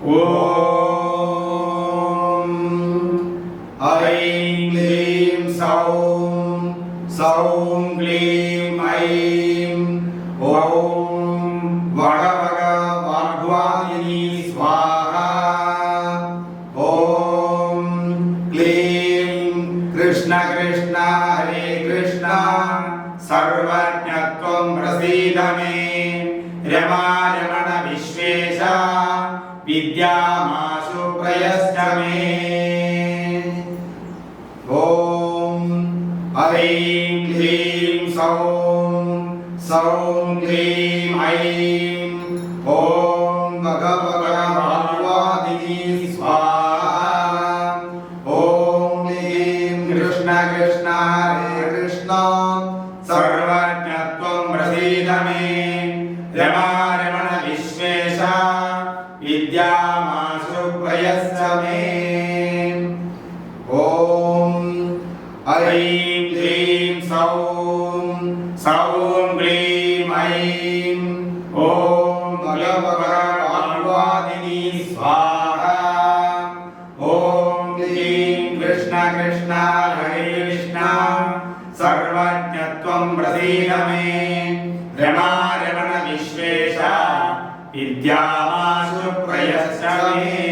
ॐ ऐं क्लीं सौं सौं क्लीं ऐं ॐ वडवग वाग्वादिनी स्वाहा। ॐ क्लीं कृष्ण कृष्ण हरे कृष्ण सर्वज्ञत्वं प्रसीद मे। रमा रमण विश्वेश विद्यामाशु प्रयश्च मे। ॐ ऐं क्लीं सौं सौं क्लीं ऐं ॐ भगवद्वादिनी स्वाहा। ॐ क्लीं कृष्ण कृष्ण हरे कृष्ण सर्वज्ञत्वं प्रसीद मे। रमा रमण विश्वेश विद्यामाशु प्रयश्च मे। ॐ ऐं क्लीं सौं सौं क्लीं ऐं ॐ भगवद्वादिनी स्वाहा। ॐ क्लीं कृष्ण कृष्ण हरे कृष्ण सर्वज्ञत्वं प्रसीद मे। रमा रमण विश्वेश विद्यामाशु प्रयश्च मे।